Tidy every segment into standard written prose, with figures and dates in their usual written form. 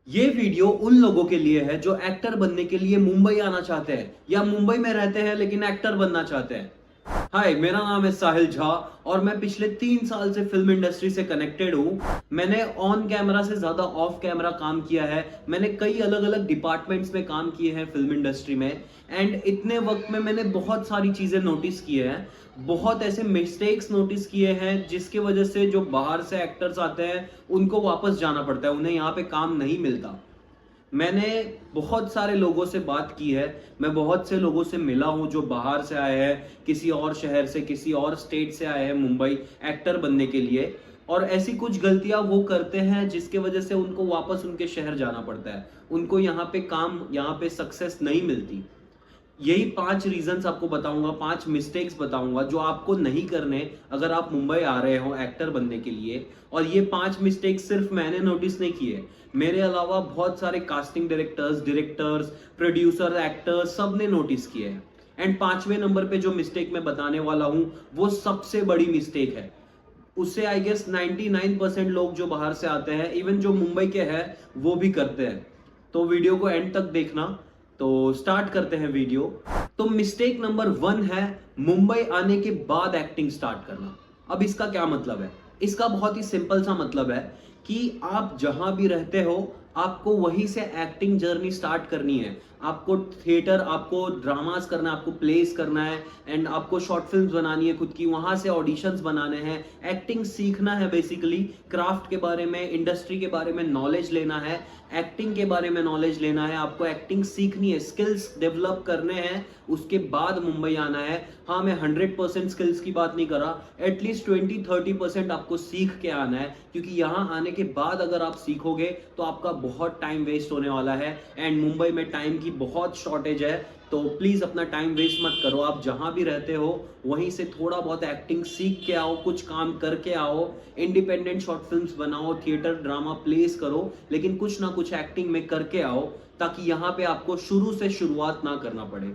ये वीडियो उन लोगों के लिए है जो एक्टर बनने के लिए मुंबई आना चाहते हैं या मुंबई में रहते हैं लेकिन एक्टर बनना चाहते हैं। हाय, मेरा नाम है साहिल झा और मैं पिछले 3 साल से फिल्म इंडस्ट्री से कनेक्टेड हूँ। मैंने ऑन कैमरा से ज्यादा ऑफ कैमरा काम किया है। मैंने कई अलग अलग डिपार्टमेंट्स में काम किए हैं फिल्म इंडस्ट्री में। एंड इतने वक्त में मैंने बहुत सारी चीजें नोटिस की है, बहुत ऐसे मिस्टेक्स नोटिस किए हैं जिसकी वजह से जो बाहर से एक्टर्स आते हैं उनको वापस जाना पड़ता है, उन्हें यहाँ पे काम नहीं मिलता। मैंने बहुत सारे लोगों से बात की है, मैं बहुत से लोगों से मिला हूं जो बाहर से आए हैं, किसी और शहर से, किसी और स्टेट से आए हैं मुंबई एक्टर बनने के लिए। और ऐसी कुछ गलतियां वो करते हैं जिसके वजह से उनको वापस उनके शहर जाना पड़ता है, उनको यहाँ पे काम, यहाँ पे सक्सेस नहीं मिलती। यही 5 रीजंस आपको बताऊंगा, 5 मिस्टेक्स बताऊंगा जो आपको नहीं करने अगर आप मुंबई आ रहे हो एक्टर बनने के लिए। और ये 5 मिस्टेक्स सिर्फ मैंने नोटिस नहीं किए, मेरे अलावा बहुत सारे कास्टिंग डायरेक्टर्स, प्रोड्यूसर, एक्टर्स सब ने नोटिस किए हैं। एंड 5वें नंबर पे जो मिस्टेक मैं बताने वाला हूं वो सबसे बड़ी मिस्टेक है। उससे आई गेस 99% लोग जो बाहर से आते हैं, इवन जो मुंबई के हैं, वो भी करते हैं। तो वीडियो को एंड तक देखना। तो स्टार्ट करते हैं वीडियो। तो मिस्टेक नंबर 1 है मुंबई आने के बाद एक्टिंग स्टार्ट करना। अब इसका क्या मतलब है? इसका बहुत ही सिंपल सा मतलब है कि आप जहां भी रहते हो आपको वहीं से एक्टिंग जर्नी स्टार्ट करनी है। आपको थिएटर, आपको ड्रामास करना है, आपको प्लेस करना है एंड आपको शॉर्ट फिल्म्स बनानी है खुद की, वहां से ऑडिशंस बनाने हैं, एक्टिंग सीखना है, बेसिकली क्राफ्ट के बारे में, इंडस्ट्री के बारे में नॉलेज लेना है, एक्टिंग के बारे में नॉलेज लेना है, आपको एक्टिंग सीखनी है, स्किल्स डेवलप करने हैं, उसके बाद मुंबई आना है। हाँ, मैं 100% स्किल्स की बात नहीं कर रहा, एटलीस्ट 20-30% आपको सीख के आना है, क्योंकि यहाँ आने के बाद अगर आप सीखोगे तो आपका बहुत टाइम वेस्ट होने वाला है। एंड मुंबई में टाइम की बहुत शॉर्टेज है, तो प्लीज अपना टाइम वेस्ट मत करो। आप जहां भी रहते हो वहीं से थोड़ा बहुत एक्टिंग सीख के आओ, कुछ काम करके आओ, इंडिपेंडेंट शॉर्ट फिल्म्स बनाओ, थिएटर ड्रामा प्लेस करो, लेकिन कुछ ना कुछ एक्टिंग में करके आओ, ताकि यहाँ पे आपको शुरू से शुरुआत ना करना पड़े।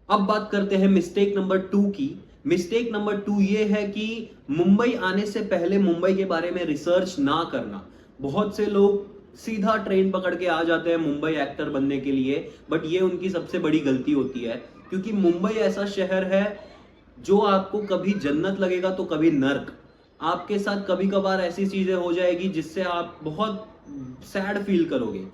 अब बात करते हैं मिस्टेक नंबर 2 की। मिस्टेक नंबर 2 ये है कि मुंबई आने से पहले मुंबई के बारे में रिसर्च ना करना। बहुत से लोग सीधा ट्रेन पकड़ के आ जाते हैं मुंबई एक्टर बनने के लिए, बट ये उनकी सबसे बड़ी गलती होती है, क्योंकि मुंबई ऐसा शहर है जो आपको कभी जन्नत लगेगा तो कभी नर्क। आपके साथ कभी कभार ऐसी चीजें हो जाएगी जिससे आप बहुत सैड फील करोगे।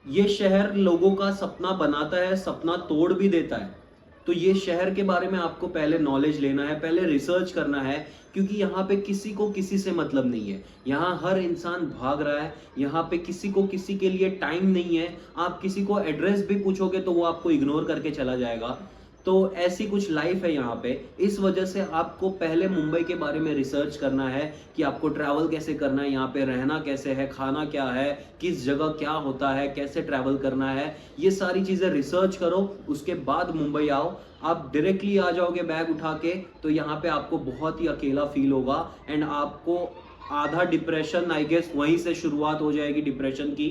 ये शहर लोगों का सपना बनाता है, सपना तोड़ भी देता है। तो ये शहर के बारे में आपको पहले नॉलेज लेना है, पहले रिसर्च करना है, क्योंकि यहाँ पे किसी को किसी से मतलब नहीं है। यहाँ हर इंसान भाग रहा है, यहाँ पे किसी को किसी के लिए टाइम नहीं है। आप किसी को एड्रेस भी पूछोगे तो वो आपको इग्नोर करके चला जाएगा। तो ऐसी कुछ लाइफ है यहाँ पे। इस वजह से आपको पहले मुंबई के बारे में रिसर्च करना है कि आपको ट्रैवल कैसे करना है, यहाँ पे रहना कैसे है, खाना क्या है, किस जगह क्या होता है, कैसे ट्रैवल करना है, ये सारी चीजें रिसर्च करो। उसके बाद मुंबई आओ। आप डायरेक्टली आ जाओगे बैग उठा के तो यहाँ पे आपको बहुत ही अकेला फील होगा एंड आपको आधा डिप्रेशन, आई गेस वहीं से शुरुआत हो जाएगी डिप्रेशन की,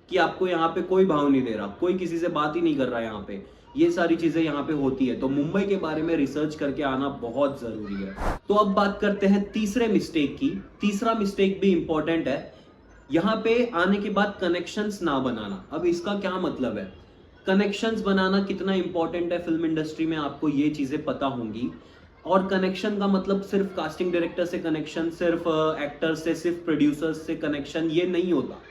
कि आपको यहाँ पे कोई भाव नहीं दे रहा, कोई किसी से बात ही नहीं कर रहा है यहाँ पे। ये सारी चीजें यहाँ पे होती है, तो मुंबई के बारे में रिसर्च करके आना बहुत जरूरी है। तो अब बात करते हैं तीसरे मिस्टेक की। तीसरा मिस्टेक भी इंपॉर्टेंट है। यहाँ पे आने के बाद कनेक्शंस ना बनाना। अब इसका क्या मतलब है? कनेक्शंस बनाना कितना इंपॉर्टेंट है फिल्म इंडस्ट्री में, आपको ये चीजें पता होंगी। और कनेक्शन का मतलब सिर्फ कास्टिंग डायरेक्टर से कनेक्शन, सिर्फ एक्टर से, सिर्फ प्रोड्यूसर्स से कनेक्शन, ये नहीं होता।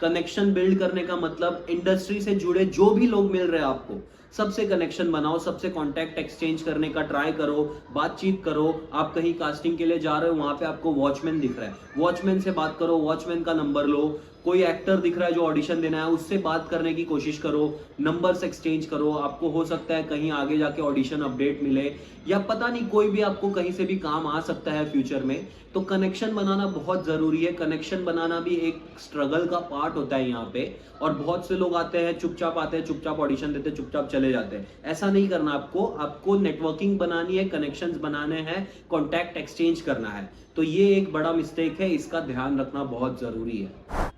कनेक्शन बिल्ड करने का मतलब इंडस्ट्री से जुड़े जो भी लोग मिल रहे हैं आपको, सबसे कनेक्शन बनाओ, सबसे कांटेक्ट एक्सचेंज करने का ट्राई करो, बातचीत करो। आप कहीं कास्टिंग के लिए जा रहे हो, वहां पे आपको वॉचमैन दिख रहा है, वॉचमैन से बात करो, वॉचमैन का नंबर लो। कोई एक्टर दिख रहा है जो ऑडिशन देना है, उससे बात करने की कोशिश करो, नंबर्स एक्सचेंज करो। आपको हो सकता है कहीं आगे जाके ऑडिशन अपडेट मिले, या पता नहीं, कोई भी आपको कहीं से भी काम आ सकता है फ्यूचर में। तो कनेक्शन बनाना बहुत जरूरी है। कनेक्शन बनाना भी एक स्ट्रगल का पार्ट होता है यहाँ पे। और बहुत से लोग आते हैं, चुपचाप आते हैं, चुपचाप ऑडिशन देते हैं, चुपचाप चले जाते हैं। ऐसा नहीं करना आपको। आपको नेटवर्किंग बनानी है, कनेक्शंस बनाने हैं, कॉन्टैक्ट एक्सचेंज करना है। तो ये एक बड़ा मिस्टेक है, इसका ध्यान रखना बहुत जरूरी है।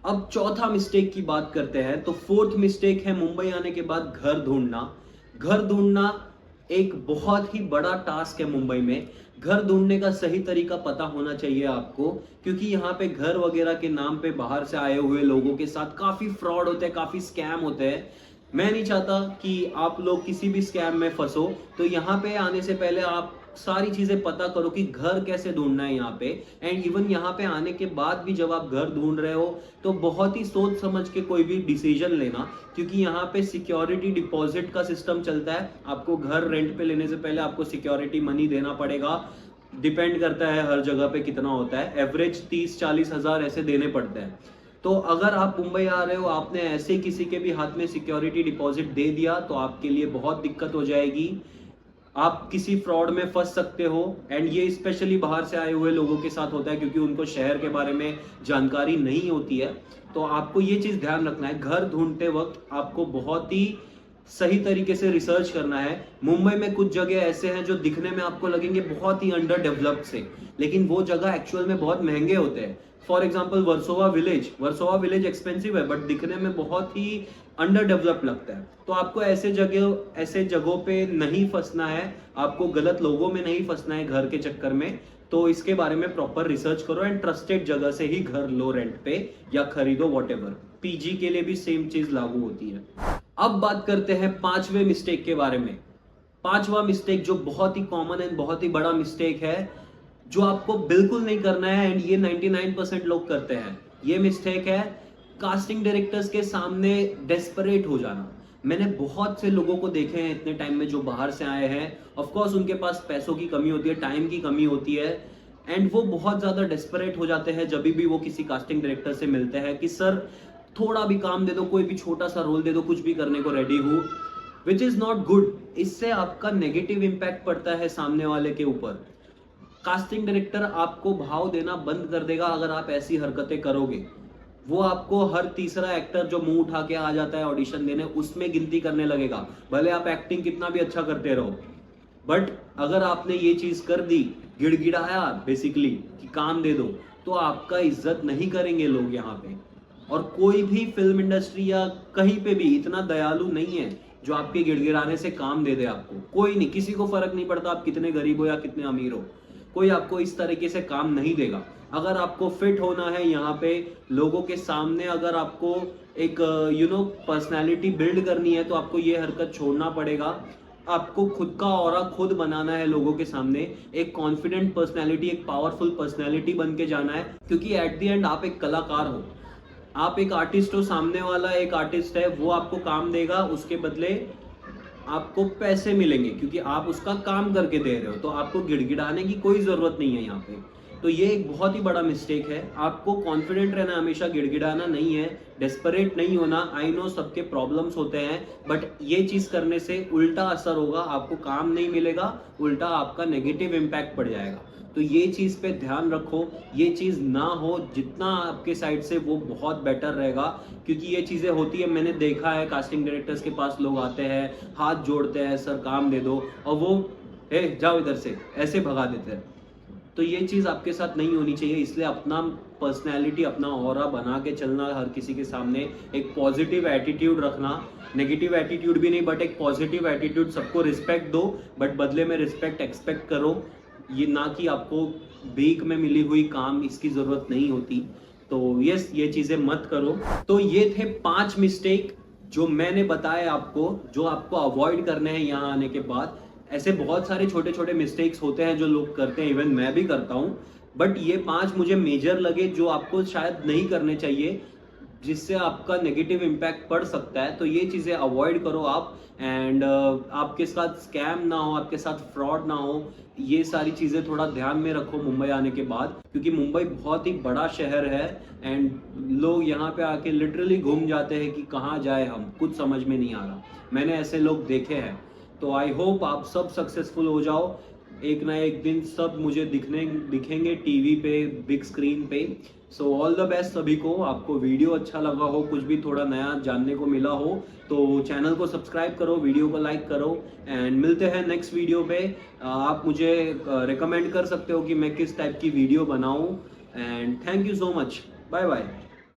अब चौथा मिस्टेक की बात करते हैं। तो फोर्थ मिस्टेक है मुंबई आने के बाद घर ढूंढना। घर ढूंढना एक बहुत ही बड़ा टास्क है मुंबई में। घर ढूंढने का सही तरीका पता होना चाहिए आपको, क्योंकि यहाँ पे घर वगैरह के नाम पे बाहर से आए हुए लोगों के साथ काफी फ्रॉड होते हैं, काफी स्कैम होते हैं। मैं नहीं चाहता कि आप लोग किसी भी स्कैम में फंसो, तो यहाँ पे आने से पहले आप सारी चीजें पता करो कि घर कैसे ढूंढना है यहाँ पे। एंड इवन यहाँ पे आने के बाद भी जब आप घर ढूंढ रहे हो तो बहुत ही सोच समझ के कोई भी डिसीजन लेना, क्योंकि यहाँ पे सिक्योरिटी डिपॉजिट का सिस्टम चलता है। आपको घर रेंट पे लेने से पहले आपको सिक्योरिटी मनी देना पड़ेगा। डिपेंड करता है हर जगह पे कितना होता है, एवरेज 30-40 हजार ऐसे देने पड़ते हैं। तो अगर आप मुंबई आ रहे हो, आपने ऐसे किसी के भी हाथ में सिक्योरिटी डिपॉजिट दे दिया तो आपके लिए बहुत दिक्कत हो जाएगी। आप किसी फ्रॉड में फंस सकते हो। एंड ये स्पेशली बाहर से आए हुए लोगों के साथ होता है, क्योंकि उनको शहर के बारे में जानकारी नहीं होती है। तो आपको ये चीज ध्यान रखना है, घर ढूंढते वक्त आपको बहुत ही सही तरीके से रिसर्च करना है। मुंबई में कुछ जगह ऐसे हैं जो दिखने में आपको लगेंगे बहुत ही अंडर डेवलप्ड से, लेकिन वो जगह एक्चुअल में बहुत महंगे होते हैं। For example Versova village expensive है, बट दिखने में बहुत ही अंडर डेवलप लगता है। तो आपको ऐसे जगहों पे नहीं फंसना है, आपको गलत लोगों में नहीं फंसना है घर के चक्कर में। तो इसके बारे में प्रॉपर रिसर्च करो एंड ट्रस्टेड जगह से ही घर लो रेंट पे या खरीदो, वॉटेवर। पीजी के लिए भी सेम चीज लागू होती है। अब बात करते हैं पांचवें मिस्टेक के बारे में। पांचवा मिस्टेक जो बहुत ही कॉमन एंड बहुत ही बड़ा मिस्टेक है, जो आपको बिल्कुल नहीं करना है, एंड ये 99% लोग करते हैं। ये मिस्टेक है कास्टिंग डायरेक्टर्स के सामने डेस्परेट हो जाना। मैंने बहुत से लोगों को देखे हैं इतने टाइम में जो बाहर से आए हैं। ऑफ कोर्स उनके पास पैसों की कमी होती है, टाइम की कमी होती है, एंड वो बहुत ज्यादा डेस्परेट हो जाते हैं जब भी वो किसी कास्टिंग डायरेक्टर से मिलते हैं कि सर थोड़ा भी काम दे दो, कोई भी छोटा सा रोल दे दो, कुछ भी करने को रेडी हूँ, विच इज नॉट गुड। इससे आपका नेगेटिव इंपैक्ट पड़ता है सामने वाले के ऊपर। कास्टिंग डायरेक्टर आपको भाव देना बंद कर देगा अगर आप ऐसी हरकतें करोगे। वो आपको हर तीसरा एक्टर जो मुंह उठा के आ जाता है ऑडिशन देने, उसमें गिनती करने लगेगा, भले आप एक्टिंग कितना भी अच्छा करते रहो। बट अगर आपने ये चीज कर दी, गिड़गिड़ाया बेसिकली कि काम दे दो, तो आपका इज्जत नहीं करेंगे लोग यहाँ पे। और कोई भी फिल्म इंडस्ट्री या कहीं पे भी इतना दयालु नहीं है जो आपके गिड़गिड़ाने से काम दे दे आपको। कोई नहीं, किसी को फर्क नहीं पड़ता आप कितने गरीब हो या कितने अमीर हो, कोई आपको इस तरीके से काम नहीं देगा। अगर आपको फिट होना है यहाँ पे लोगों के सामने, अगर आपको एक पर्सनैलिटी बिल्ड करनी है, तो आपको ये हरकत छोड़ना पड़ेगा। आपको खुद का ऑरा खुद बनाना है लोगों के सामने, एक कॉन्फिडेंट पर्सनैलिटी, एक पावरफुल पर्सनैलिटी बन के जाना है। क्योंकि एट द एंड आप एक कलाकार हो, आप एक आर्टिस्ट हो, सामने वाला एक आर्टिस्ट है, वो आपको काम देगा, उसके बदले आपको पैसे मिलेंगे क्योंकि आप उसका काम करके दे रहे हो। तो आपको गिड़गिड़ाने की कोई जरूरत नहीं है यहाँ पे। तो ये एक बहुत ही बड़ा मिस्टेक है। आपको कॉन्फिडेंट रहना, हमेशा गिड़गिड़ाना नहीं है, डेस्परेट नहीं होना। आई नो सबके प्रॉब्लम्स होते हैं, बट ये चीज करने से उल्टा असर होगा, आपको काम नहीं मिलेगा, उल्टा आपका नेगेटिव इम्पैक्ट पड़ जाएगा। तो ये चीज पे ध्यान रखो, ये चीज ना हो, जितना आपके साइड से वो बहुत बेटर रहेगा। क्योंकि ये चीजें होती है, मैंने देखा है कास्टिंग डायरेक्टर्स के पास लोग आते हैं, हाथ जोड़ते हैं, सर काम दे दो, और वो जाओ इधर से ऐसे भगा देते हैं। तो ये चीज आपके साथ नहीं होनी चाहिए। इसलिए अपना पर्सनैलिटी, अपना ऑरा बना के चलना, हर किसी के सामने एक पॉजिटिव एटीट्यूड रखना, नेगेटिव एटीट्यूड भी नहीं बट एक पॉजिटिव एटीट्यूड। सबको रिस्पेक्ट दो, बट बदले में रिस्पेक्ट एक्सपेक्ट करो। ये ना कि आपको भीख में मिली हुई काम, इसकी जरूरत नहीं होती। तो यस, ये चीजें मत करो। तो ये थे 5 मिस्टेक जो मैंने बताए आपको, जो आपको अवॉइड करने हैं यहाँ आने के बाद। ऐसे बहुत सारे छोटे छोटे मिस्टेक्स होते हैं जो लोग करते हैं, इवन मैं भी करता हूँ, बट ये 5 मुझे मेजर लगे जो आपको शायद नहीं करने चाहिए, जिससे आपका नेगेटिव इम्पैक्ट पड़ सकता है। तो ये चीज़ें अवॉइड करो आप, एंड आपके साथ स्कैम ना हो, आपके साथ फ्रॉड ना हो। ये सारी चीज़ें थोड़ा ध्यान में रखो मुंबई आने के बाद, क्योंकि मुंबई बहुत ही बड़ा शहर है एंड लोग यहाँ पे आके लिटरली घूम जाते हैं कि कहाँ जाए हम, कुछ समझ में नहीं आ रहा। मैंने ऐसे लोग देखे हैं। तो आई होप आप सब सक्सेसफुल हो जाओ, एक ना एक दिन सब मुझे दिखेंगे टीवी पे, बिग स्क्रीन पे। सो ऑल द बेस्ट सभी को। आपको वीडियो अच्छा लगा हो, कुछ भी थोड़ा नया जानने को मिला हो, तो चैनल को सब्सक्राइब करो, वीडियो को लाइक करो, एंड मिलते हैं नेक्स्ट वीडियो पे। आप मुझे रिकमेंड कर सकते हो कि मैं किस टाइप की वीडियो बनाऊं, and thank you so much. Bye bye.